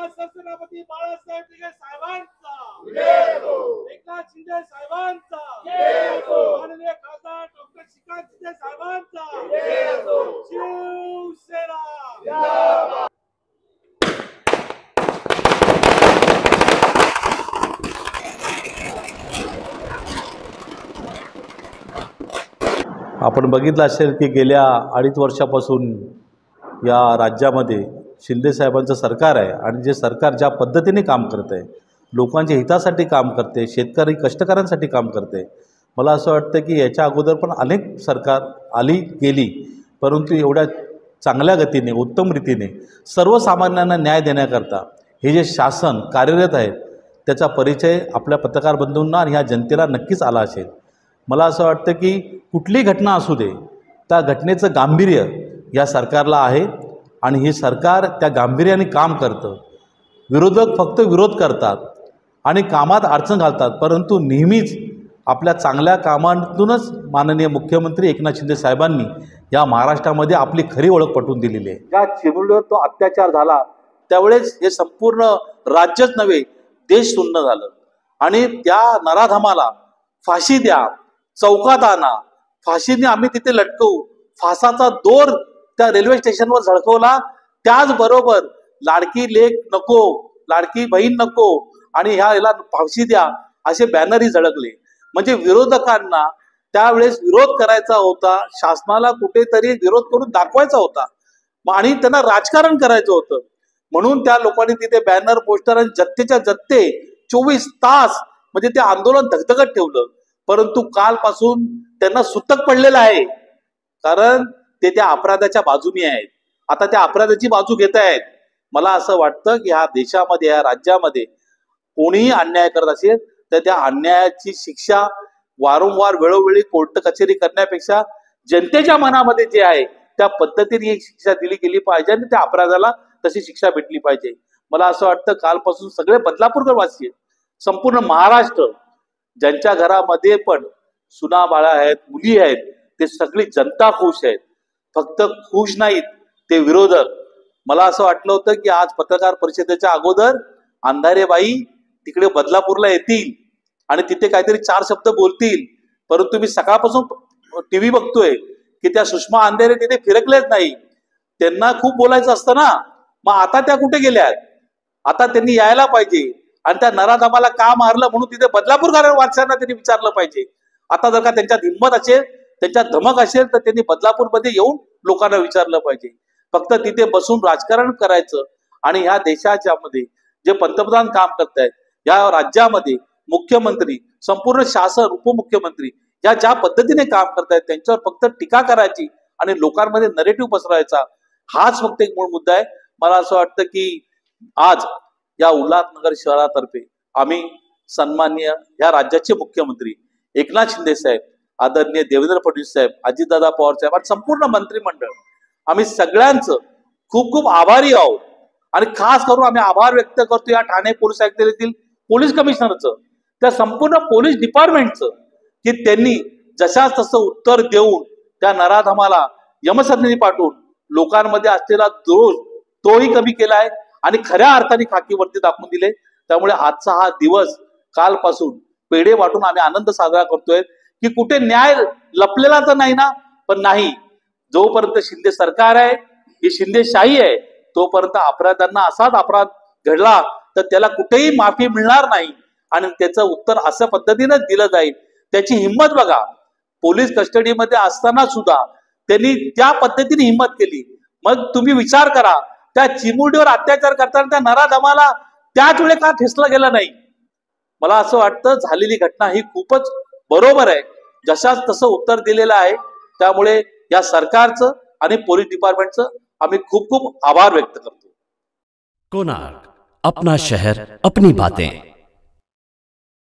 सहस्त्रपती बाळासाहेब ठाकरे साहेबांचा, एकनाथ शिंदे साहेबांचा, माननीय खासदार डॉक्टर श्रीकांत शिंदे साहेबांचा, शिवसेना जिंदाबाद। आपण बघितलं असेल की गेल्या 2.5 वर्षापासून या राज्यामध्ये शिंदे साहेबांचं सरकार आहे आणि जे सरकार ज्या पद्धतीने काम करत आहे, लोकांच्या हितासाठी काम करते, शेतकरी कष्टकऱ्यांसाठी काम करते, मला असं वाटतं की याच्या अगोदर पण अनेक सरकार आली गेली, परंतु एवढ्या चांगल्या गतीने उत्तम रीतीने सर्वसामान्यांना न्याय देण्याकरता हे जे शासन कार्यरत आहे त्याचा परिचय आपल्या पत्रकार बंधूंना आणि ह्या जनतेला नक्कीच आला असेल। मला असं वाटतं की कुठलीही घटना असू दे, त्या घटनेचं गांभीर्य या सरकारला आहे आणि हे सरकार त्या गांभीर्याने काम करतं। विरोधक फक्त विरोध करतात आणि कामात अडचण घालतात, परंतु नेहमीच आपल्या चांगल्या कामांतूनच माननीय मुख्यमंत्री एकनाथ शिंदे साहेबांनी या महाराष्ट्रामध्ये आपली खरी ओळख पटवून दिलेली आहे। ज्या चिमुरडीवर तो अत्याचार झाला त्यावेळेस हे संपूर्ण राज्यच नव्हे, देश सुन्न झालं आणि त्या नराधमाला फाशी द्या, चौकात आणा, फाशीने आम्ही तिथे लटकवू, फासाचा दोर त्या रेल्वे स्टेशनवर झळकवला। त्याचबरोबर लाडकी लेक नको, लाडकी बहीण नको आणि याला फाशी द्या असे बॅनरही झळकले। म्हणजे विरोधकांना त्यावेळेस विरोध करायचा होता, शासनाला कुठेतरी विरोध करून दाखवायचा होता आणि त्यांना राजकारण करायचं होतं, म्हणून त्या लोकांनी तिथे बॅनर पोस्टर आणि जत्तेच्या जत्ते 24 तास म्हणजे ते आंदोलन धगधगत ठेवलं। परंतु कालपासून त्यांना सुतक पडलेलं आहे, कारण ते त्या अपराधाच्या बाजूने आहेत, आता त्या अपराधाची बाजू घेत आहेत। मला असं वाटतं की ह्या देशामध्ये या राज्यामध्ये कोणीही अन्याय करत असेल तर त्या अन्यायाची शिक्षा वारंवार वेळोवेळी कोर्ट कचेरी करण्यापेक्षा जनतेच्या मनामध्ये जे आहे त्या पद्धतीने ही शिक्षा दिली गेली पाहिजे आणि त्या अपराधाला तशी शिक्षा भेटली पाहिजे। मला असं वाटतं कालपासून सगळे बदलापूरकर वासी, संपूर्ण महाराष्ट्र, ज्यांच्या घरामध्ये पण सुना बाळा आहेत, मुली आहेत, ते सगळी जनता खुश आहेत। फक्त खुश नाहीत ते विरोधक। मला असं वाटलं होतं की आज पत्रकार परिषदेच्या अगोदर अंधारेबाई तिकडे बदलापूरला येतील आणि तिथे काहीतरी 4 शब्द बोलतील, परंतु मी सकाळपासून टीव्ही बघतोय की त्या सुषमा अंधारे तिथे फिरकलेच नाही। त्यांना खूप बोलायचं असतं ना, मग आता त्या कुठे गेल्यात? आता त्यांनी यायला पाहिजे आणि त्या नराधमाला का मारलं म्हणून तिथे बदलापूरकर वासियांना त्यांनी विचारलं पाहिजे। आता जर का त्यांच्यात हिंमत असेल, त्यांच्यात धमक असेल तर त्यांनी बदलापूरमध्ये येऊन लोकांना विचारलं पाहिजे। फक्त तिथे बसून राजकारण करायचं आणि ह्या देशाच्या मध्ये जे पंतप्रधान काम करतायत, या राज्यामध्ये मुख्यमंत्री, संपूर्ण शासन, उपमुख्यमंत्री या ज्या पद्धतीने काम करतायत त्यांच्यावर फक्त टीका करायची आणि लोकांमध्ये नरेटिव्ह पसरवायचा, हाच फक्त एक मूळ मुद्दा आहे। मला असं वाटतं की आज या उल्हासनगर शहरातर्फे आम्ही सन्माननीय या राज्याचे मुख्यमंत्री एकनाथ शिंदे साहेब, आदरणीय देवेंद्र फडणवीस साहेब, अजितदादा पवार साहेब आणि संपूर्ण मंत्रिमंडळ, आम्ही सगळ्यांचं खूप खूप आभारी आहोत आणि खास करून आम्ही आभार व्यक्त करतो या ठाणे पोलीस आयुक्तालयातील पोलीस कमिशनरचं, त्या संपूर्ण पोलीस डिपार्टमेंटचं, की त्यांनी जशाच तसं उत्तर देऊन त्या नराधमाला यमसदनी पाठवून लोकांमध्ये असलेला दोष तोही कमी केलाय आणि खऱ्या अर्थाने खाकीवरती दाखवून दिले। त्यामुळे आजचा हा दिवस कालपासून पेढे वाटून आम्ही आनंद साजरा करतोय की कुठे न्याय लपलेला तर नाही ना, पण नाही, जोपर्यंत शिंदे सरकार आहे, ही शिंदेशाही आहे, तोपर्यंत अपराध्यांना असाच अपराध घडला तर त्याला कुठेही माफी मिळणार नाही आणि त्याचं उत्तर अशा पद्धतीनेच दिलं जाईल। त्याची हिंमत बघा, पोलीस कस्टडीमध्ये असताना सुद्धा त्यांनी त्या पद्धतीने हिंमत केली। मग तुम्ही विचार करा, त्या चिमुरडीवर अत्याचार करताना त्या नराधमाला त्याच वेळी का ठेचलं गेलं नाही? मला असं वाटतं झालेली घटना ही खूपच बरोबर आहे, जशाच तसं उत्तर दिलेलं आहे। त्यामुळे या सरकारचं आणि पोलीस डिपार्टमेंटचं आम्ही खूप खूप आभार व्यक्त करतो। कोणार्क, अपना शहर, अपनी बातें।